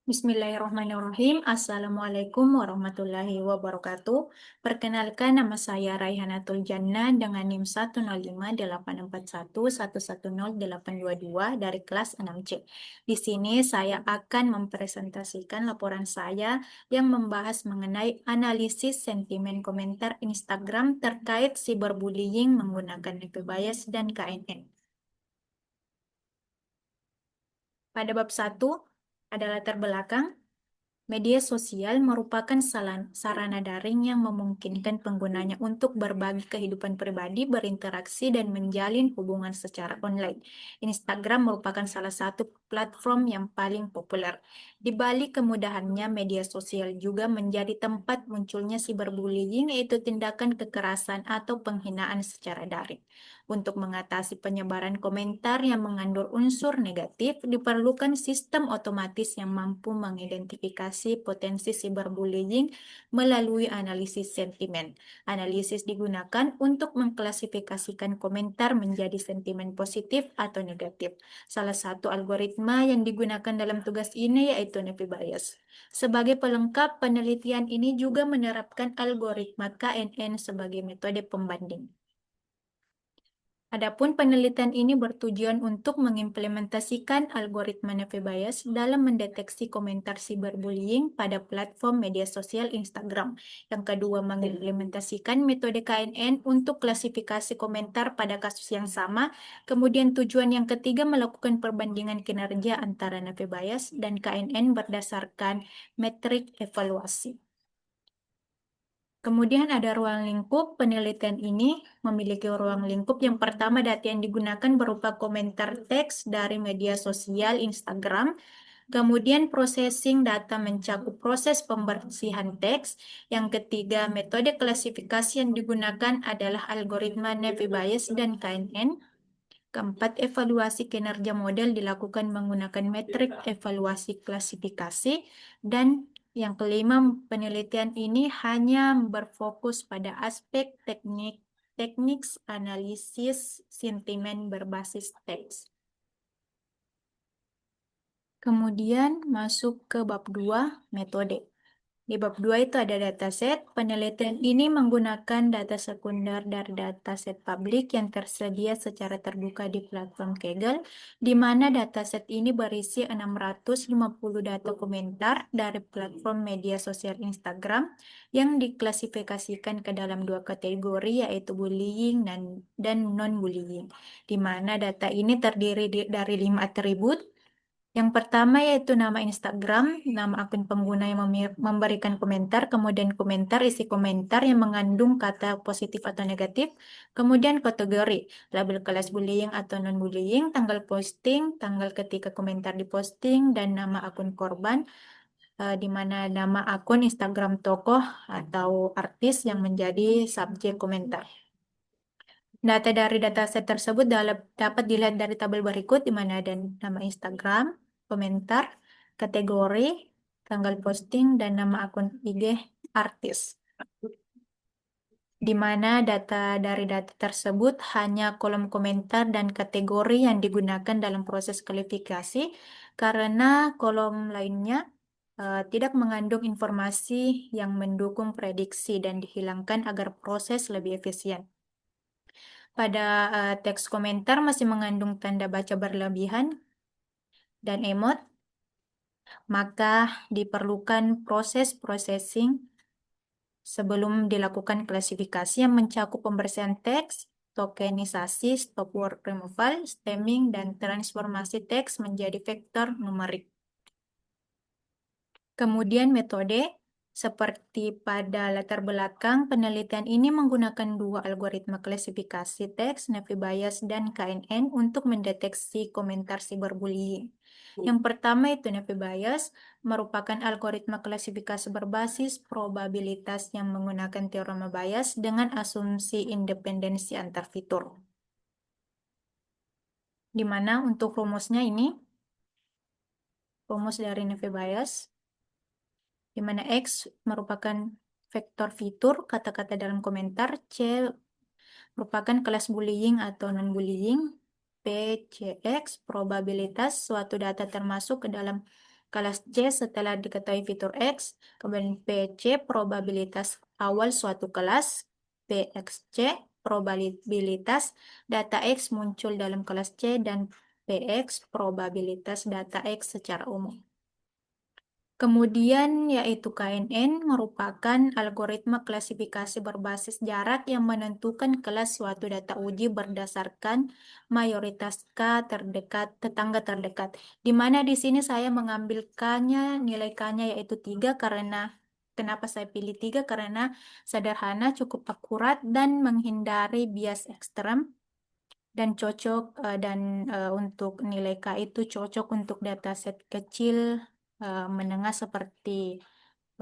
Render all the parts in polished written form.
Bismillahirrahmanirrahim. Assalamualaikum warahmatullahi wabarakatuh. Perkenalkan, nama saya Raihanatul Jannah dengan NIM 1058411108822 dari kelas 6C. Di sini saya akan mempresentasikan laporan saya yang membahas mengenai analisis sentimen komentar Instagram terkait cyberbullying menggunakan DP Bias dan KNN. Pada bab 1 ada latar belakang. Media sosial merupakan sarana daring yang memungkinkan penggunanya untuk berbagi kehidupan pribadi, berinteraksi, dan menjalin hubungan secara online. Instagram merupakan salah satu platform yang paling populer. Di balik kemudahannya, media sosial juga menjadi tempat munculnya cyberbullying, yaitu tindakan kekerasan atau penghinaan secara daring. Untuk mengatasi penyebaran komentar yang mengandung unsur negatif, diperlukan sistem otomatis yang mampu mengidentifikasi potensi cyberbullying melalui analisis sentimen. Analisis digunakan untuk mengklasifikasikan komentar menjadi sentimen positif atau negatif. Salah satu algoritma yang digunakan dalam tugas ini yaitu Navi Bayes. Sebagai pelengkap, penelitian ini juga menerapkan algoritma KNN sebagai metode pembanding. Adapun penelitian ini bertujuan untuk mengimplementasikan algoritma Navi Bayes dalam mendeteksi komentar cyberbullying pada platform media sosial Instagram. Yang kedua, mengimplementasikan metode KNN untuk klasifikasi komentar pada kasus yang sama. Kemudian tujuan yang ketiga, melakukan perbandingan kinerja antara Navi Bayes dan KNN berdasarkan metrik evaluasi. Kemudian ada ruang lingkup. Penelitian ini memiliki ruang lingkup. Yang pertama, data yang digunakan berupa komentar teks dari media sosial Instagram. Kemudian processing data mencakup proses pembersihan teks. Yang ketiga, metode klasifikasi yang digunakan adalah algoritma Navi Bayes dan KNN. Keempat, evaluasi kinerja model dilakukan menggunakan metrik evaluasi klasifikasi. Dan yang kelima, penelitian ini hanya berfokus pada aspek teknik analisis sentimen berbasis teks. Kemudian masuk ke bab 2, metode. Di bab 2 itu ada dataset. Penelitian ini menggunakan data sekunder dari dataset publik yang tersedia secara terbuka di platform Kaggle, di mana dataset ini berisi 650 data komentar dari platform media sosial Instagram yang diklasifikasikan ke dalam dua kategori, yaitu bullying dan non-bullying, di mana data ini terdiri dari 5 atribut. Yang pertama yaitu nama Instagram, nama akun pengguna yang memberikan komentar, kemudian komentar, isi komentar yang mengandung kata positif atau negatif, kemudian kategori, label kelas bullying atau non-bullying, tanggal posting, tanggal ketika komentar diposting, dan nama akun korban, di mana nama akun Instagram tokoh atau artis yang menjadi subjek komentar. Data dari dataset tersebut dapat dilihat dari tabel berikut, di mana ada nama Instagram, komentar, kategori, tanggal posting, dan nama akun IG artis. Di mana dari data tersebut hanya kolom komentar dan kategori yang digunakan dalam proses kualifikasi, karena kolom lainnya tidak mengandung informasi yang mendukung prediksi dan dihilangkan agar proses lebih efisien. Pada teks komentar masih mengandung tanda baca berlebihan dan emot, maka diperlukan proses processing sebelum dilakukan klasifikasi yang mencakup pembersihan teks, tokenisasi, stop word removal, stemming, dan transformasi teks menjadi vektor numerik. Kemudian metode, seperti pada latar belakang, penelitian ini menggunakan dua algoritma klasifikasi teks, Navi Bayes dan KNN, untuk mendeteksi komentar cyberbullying. Yang pertama itu Navi Bayes, merupakan algoritma klasifikasi berbasis probabilitas yang menggunakan teorema Bayes dengan asumsi independensi antar fitur. Di mana untuk rumusnya ini, rumus dari Navi Bayes, di mana X merupakan vektor fitur kata-kata dalam komentar, C merupakan kelas bullying atau non-bullying, P, C, X probabilitas suatu data termasuk ke dalam Kelas C setelah diketahui fitur X, kemudian PC probabilitas awal suatu kelas, PXC probabilitas data X muncul dalam kelas C, dan PX probabilitas data X secara umum. Kemudian yaitu KNN merupakan algoritma klasifikasi berbasis jarak yang menentukan kelas suatu data uji berdasarkan mayoritas K terdekat, tetangga terdekat. Di mana di sini saya mengambil K-nya, nilai K-nya yaitu 3 karena kenapa saya pilih 3? Karena sederhana, cukup akurat, dan menghindari bias ekstrem dan cocok untuk nilai K itu cocok untuk dataset kecil menengah seperti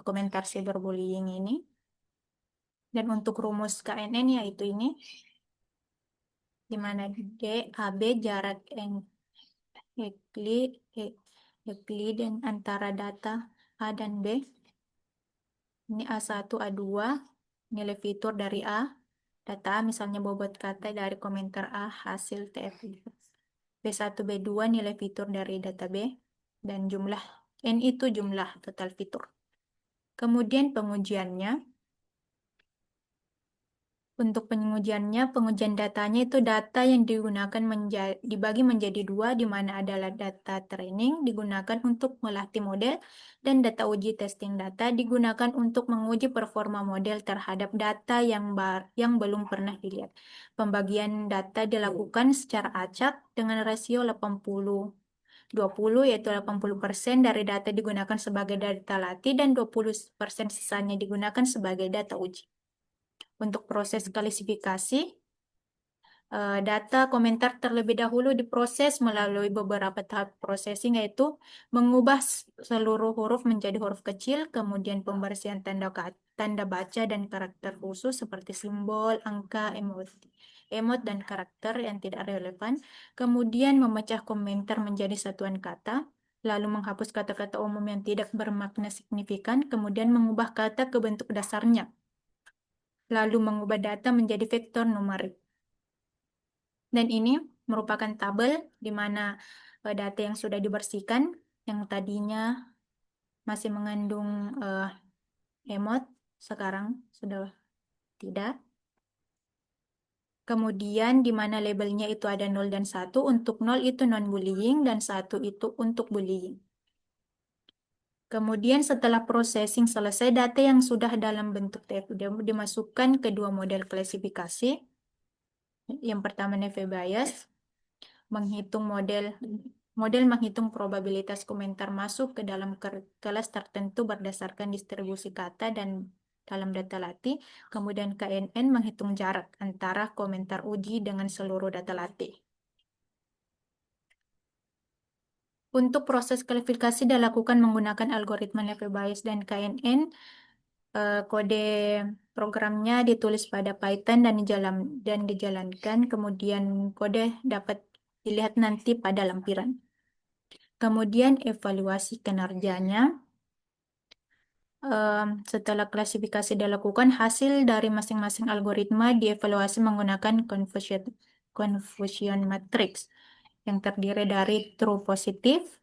komentar cyberbullying ini. Dan untuk rumus KNN yaitu ini, di mana D, AB jarak Euclid, dan antara data A dan B. Ini A1, A2, nilai fitur dari A, data A misalnya bobot kata dari komentar A, hasil TF. B1, B2 nilai fitur dari data B, dan jumlah N itu jumlah total fitur. Kemudian pengujiannya, untuk pengujian datanya itu data yang digunakan dibagi menjadi dua, di mana adalah data training digunakan untuk melatih model, dan data uji testing data digunakan untuk menguji performa model terhadap data yang belum pernah dilihat. Pembagian data dilakukan secara acak dengan rasio 80-20, yaitu 80% dari data digunakan sebagai data latih dan 20% sisanya digunakan sebagai data uji. Untuk proses klasifikasi, data komentar terlebih dahulu diproses melalui beberapa tahap processing, yaitu mengubah seluruh huruf menjadi huruf kecil, kemudian pembersihan tanda baca dan karakter khusus seperti simbol, angka, emot, dan karakter yang tidak relevan, kemudian memecah komentar menjadi satuan kata, lalu menghapus kata-kata umum yang tidak bermakna signifikan, kemudian mengubah kata ke bentuk dasarnya, lalu mengubah data menjadi vektor numerik. Dan ini merupakan tabel di mana data yang sudah dibersihkan, yang tadinya masih mengandung emot, sekarang sudah tidak. Kemudian di mana labelnya itu ada 0 dan 1, untuk 0 itu non-bullying dan 1 itu untuk bullying. Kemudian setelah processing selesai, data yang sudah dalam bentuk TF dimasukkan ke dua model klasifikasi. Yang pertama Neve Bayes, model menghitung probabilitas komentar masuk ke dalam kelas tertentu berdasarkan distribusi kata dan dalam data latih. Kemudian KNN menghitung jarak antara komentar uji dengan seluruh data latih. Untuk proses klasifikasi dilakukan menggunakan algoritma Neve Bayes dan KNN. Kode programnya ditulis pada Python dan dijalankan, kemudian kode dapat dilihat nanti pada lampiran. Kemudian evaluasi kinerjanya. Setelah klasifikasi dilakukan, hasil dari masing-masing algoritma dievaluasi menggunakan confusion matrix yang terdiri dari true positif,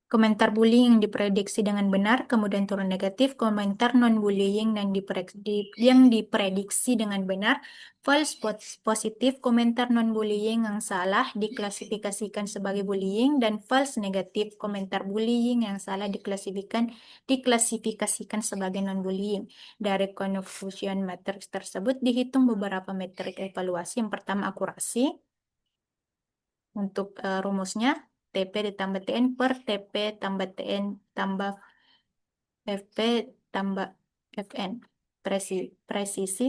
komentar bullying yang diprediksi dengan benar, kemudian true negatif, komentar non-bullying yang diprediksi dengan benar, false positif, komentar non-bullying yang salah diklasifikasikan sebagai bullying, dan false negatif, komentar bullying yang salah diklasifikasikan sebagai non-bullying. Dari confusion matrix tersebut dihitung beberapa metrik evaluasi. Yang pertama akurasi. Untuk rumusnya TP ditambah TN per TP tambah TN tambah FP tambah FN. Presisi.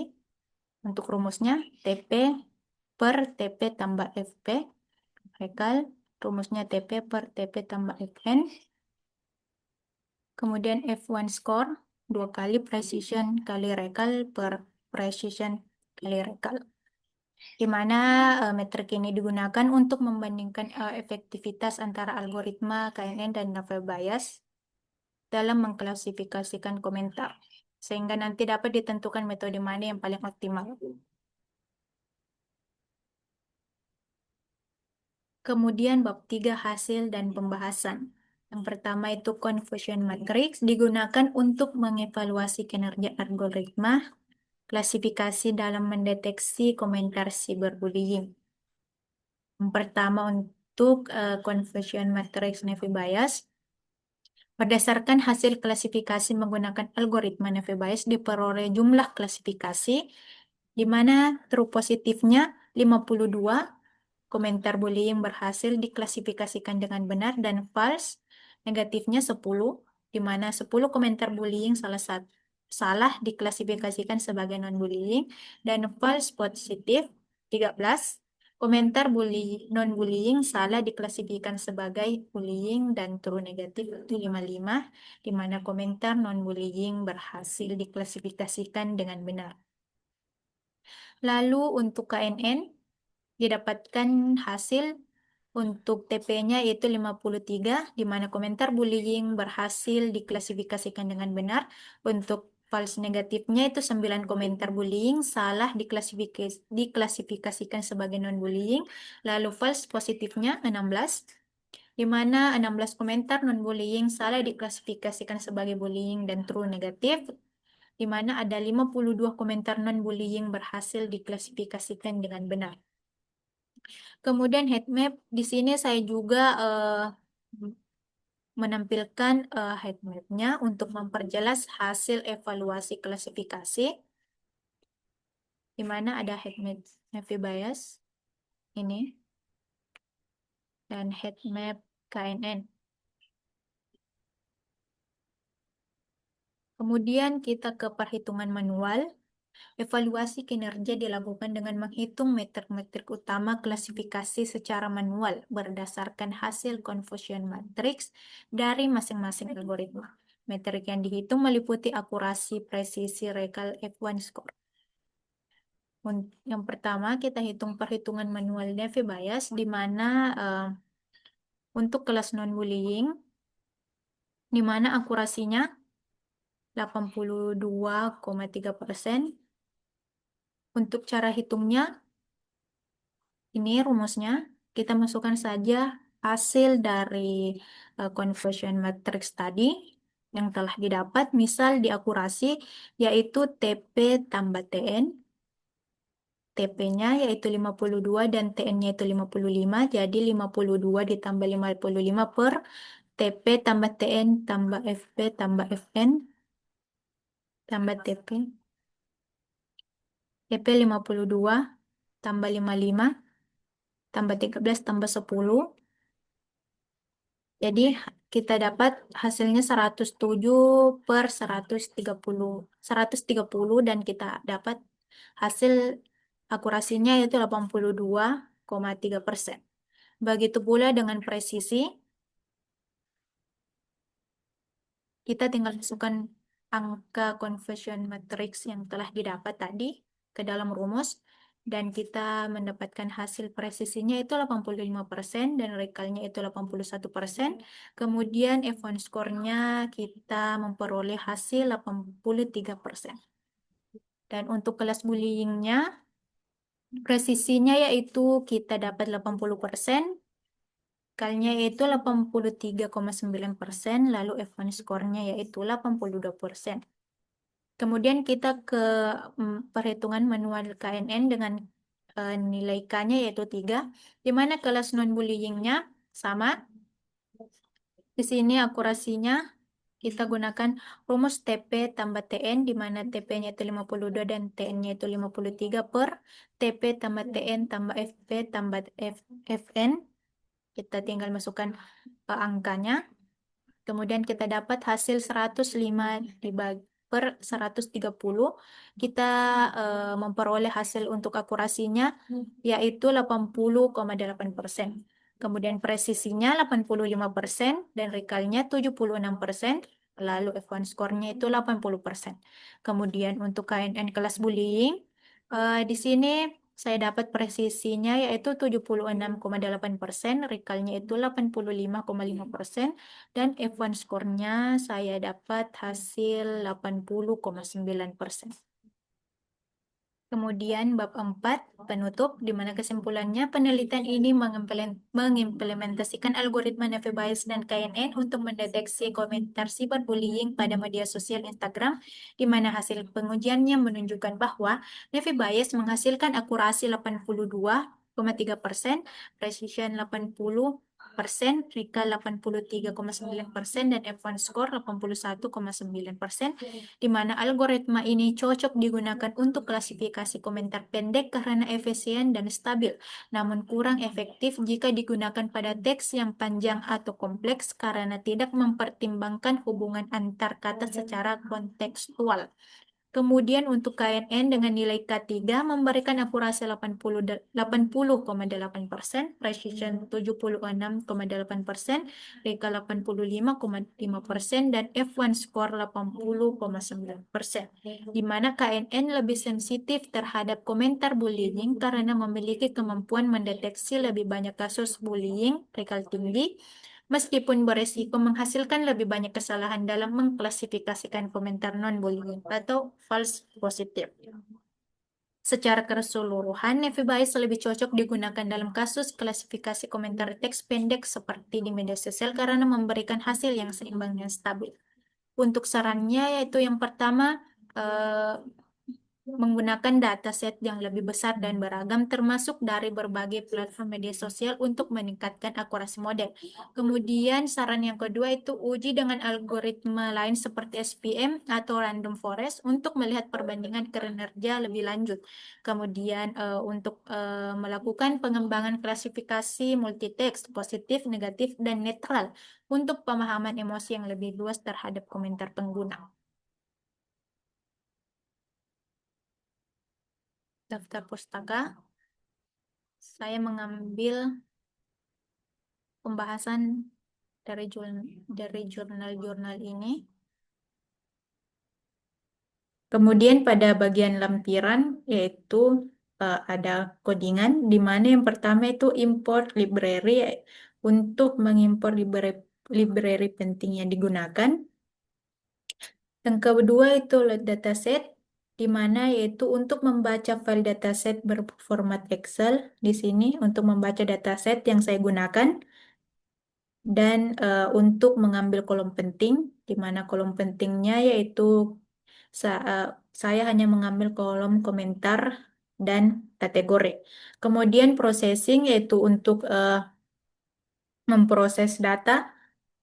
Untuk rumusnya TP per TP tambah FP. Rekal. Rumusnya TP per TP tambah FN. Kemudian F1 score, 2 kali precision kali rekal per precision kali rekal. Di mana metrik ini digunakan untuk membandingkan efektivitas antara algoritma KNN dan Neve Bayes dalam mengklasifikasikan komentar, sehingga nanti dapat ditentukan metode mana yang paling optimal. Kemudian bab 3 hasil dan pembahasan. Yang pertama itu confusion matrix, digunakan untuk mengevaluasi kinerja algoritma klasifikasi dalam mendeteksi komentar cyberbullying. Yang pertama untuk confusion matrix Naive Bayes. Berdasarkan hasil klasifikasi menggunakan algoritma Naive Bayes diperoleh jumlah klasifikasi di mana true positifnya 52, komentar bullying berhasil diklasifikasikan dengan benar, dan false negatifnya 10, di mana 10 komentar bullying salah diklasifikasikan sebagai non-bullying, dan false positif 13, komentar non-bullying salah diklasifikasikan sebagai bullying, dan true negatif itu 55, di mana komentar non-bullying berhasil diklasifikasikan dengan benar. Lalu untuk KNN didapatkan hasil untuk TP-nya yaitu 53, di mana komentar bullying berhasil diklasifikasikan dengan benar. Untuk false negatifnya itu 9 komentar bullying salah diklasifikasikan sebagai non-bullying. Lalu false positifnya 16, di mana 16 komentar non-bullying salah diklasifikasikan sebagai bullying, dan true negatif, di mana ada 52 komentar non-bullying berhasil diklasifikasikan dengan benar. Kemudian heat map, di sini saya juga menampilkan heat map-nya untuk memperjelas hasil evaluasi klasifikasi, di mana ada heat map Naive Bayes ini dan heat map KNN. Kemudian kita ke perhitungan manual. Evaluasi kinerja dilakukan dengan menghitung metrik-metrik utama klasifikasi secara manual berdasarkan hasil confusion matrix dari masing-masing algoritma. Metrik yang dihitung meliputi akurasi, presisi, recall, F1 score. Yang pertama, kita hitung perhitungan manual Naive Bayes, di mana untuk kelas non-bullying, di mana akurasinya 82,3%. Untuk cara hitungnya, ini rumusnya, kita masukkan saja hasil dari conversion matrix tadi yang telah didapat, misal di akurasi, yaitu TP tambah TN. TP-nya yaitu 52 dan TN-nya itu 55, jadi 52 ditambah 55 per TP tambah TN tambah FP tambah FN tambah TP. TP 52 tambah 55 tambah 13 tambah 10. Jadi kita dapat hasilnya 107 per 130, dan kita dapat hasil akurasinya yaitu 82,3%. Begitu pula dengan presisi, kita tinggal masukkan angka conversion matrix yang telah didapat tadi ke dalam rumus, dan kita mendapatkan hasil presisinya itu 85% dan recall-nya itu 81%. Kemudian F1 score-nya kita memperoleh hasil 83%. Dan untuk kelas bullying-nya, presisinya yaitu kita dapat 80%, recall-nya yaitu 83,9%, lalu F1 score-nya yaitu 82%. Kemudian kita ke perhitungan manual KNN dengan nilai K-nya yaitu 3, di mana kelas non-bullying-nya sama. Di sini akurasinya kita gunakan rumus TP tambah TN, di mana TP-nya itu 52 dan TN-nya itu 53 per TP tambah TN tambah FP tambah FN. Kita tinggal masukkan angkanya. Kemudian kita dapat hasil 105 dibagi per 130. Kita memperoleh hasil untuk akurasinya yaitu 80,8%. Kemudian presisinya 85% dan recall-nya 76%. Lalu F1 score-nya itu 80%. Kemudian untuk KNN kelas bullying, di sini saya dapat presisinya yaitu 76,8%, recall-nya itu 85,5%, dan F1 score-nya saya dapat hasil 80,9%. Kemudian bab 4 penutup, di mana kesimpulannya penelitian ini mengimplementasikan algoritma Naive Bayes dan KNN untuk mendeteksi komentar cyberbullying pada media sosial Instagram, di mana hasil pengujiannya menunjukkan bahwa Naive Bayes menghasilkan akurasi 82,3%, precision 80%, recall 83,9%, dan F1 score 81,9%, di mana algoritma ini cocok digunakan untuk klasifikasi komentar pendek karena efisien dan stabil, namun kurang efektif jika digunakan pada teks yang panjang atau kompleks karena tidak mempertimbangkan hubungan antar kata secara kontekstual. Kemudian untuk KNN dengan nilai K3 memberikan akurasi 80,8%, precision 76,8%, recall 85,5%, dan F1 score 80,9%. Di mana KNN lebih sensitif terhadap komentar bullying karena memiliki kemampuan mendeteksi lebih banyak kasus bullying, recall tinggi, meskipun beresiko menghasilkan lebih banyak kesalahan dalam mengklasifikasikan komentar non-bullying atau false positive. Secara keseluruhan, Navy Bayes lebih cocok digunakan dalam kasus klasifikasi komentar teks pendek seperti di media sosial karena memberikan hasil yang seimbang dan stabil. Untuk sarannya yaitu yang pertama, eh, menggunakan dataset yang lebih besar dan beragam termasuk dari berbagai platform media sosial untuk meningkatkan akurasi model. Kemudian saran yang kedua itu uji dengan algoritma lain seperti SPM atau random forest untuk melihat perbandingan kinerja lebih lanjut. Kemudian untuk melakukan pengembangan klasifikasi multitext positif, negatif, dan netral untuk pemahaman emosi yang lebih luas terhadap komentar pengguna. Daftar pustaka. Saya mengambil pembahasan dari jurnal-jurnal ini. Kemudian pada bagian lampiran yaitu ada codingan di mana yang pertama itu import library untuk mengimpor library penting yang digunakan. Yang kedua itu load dataset di mana yaitu untuk membaca file dataset berformat Excel di sini untuk membaca dataset yang saya gunakan. Dan untuk mengambil kolom penting, di mana kolom pentingnya yaitu saya hanya mengambil kolom komentar dan kategori. Kemudian processing yaitu untuk memproses data,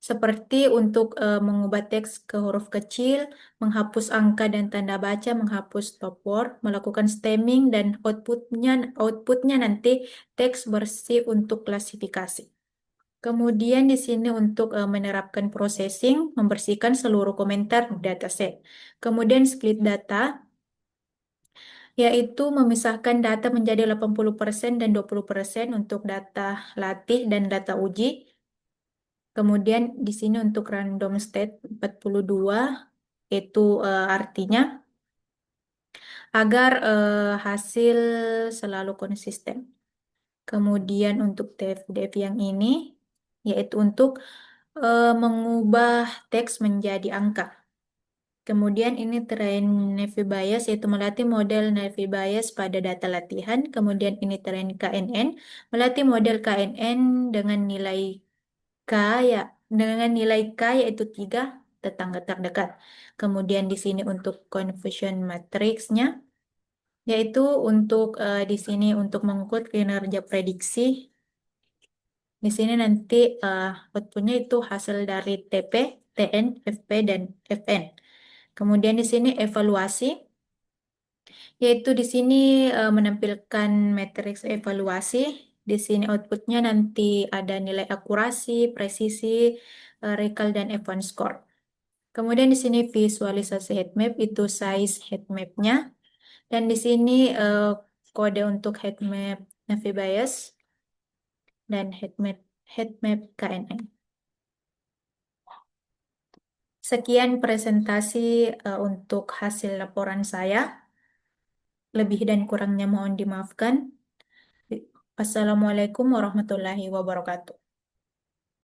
seperti untuk mengubah teks ke huruf kecil, menghapus angka dan tanda baca, menghapus stop word, melakukan stemming, dan outputnya nanti teks bersih untuk klasifikasi. Kemudian di sini untuk menerapkan processing, membersihkan seluruh komentar dataset. Kemudian split data, yaitu memisahkan data menjadi 80% dan 20% untuk data latih dan data uji. Kemudian di sini untuk random state 42, itu artinya agar hasil selalu konsisten. Kemudian untuk dev yang ini, yaitu untuk mengubah teks menjadi angka. Kemudian ini train Naive Bayes, yaitu melatih model Naive Bayes pada data latihan. Kemudian ini train KNN, melatih model KNN dengan nilai K ya, dengan nilai K yaitu 3 tetangga terdekat. Kemudian di sini untuk confusion matrixnya, yaitu untuk di sini untuk mengukur kinerja prediksi. Di sini nanti outputnya itu hasil dari TP, TN, FP, dan FN. Kemudian di sini evaluasi, yaitu di sini menampilkan matriks evaluasi. Di sini outputnya nanti ada nilai akurasi, presisi, recall, dan F1 score. Kemudian di sini visualisasi heat map, itu size heat map-nya. Dan di sini kode untuk heat map Naive Bayes dan heat map KNN. Sekian presentasi untuk hasil laporan saya. Lebih dan kurangnya mohon dimaafkan. Assalamualaikum warahmatullahi wabarakatuh.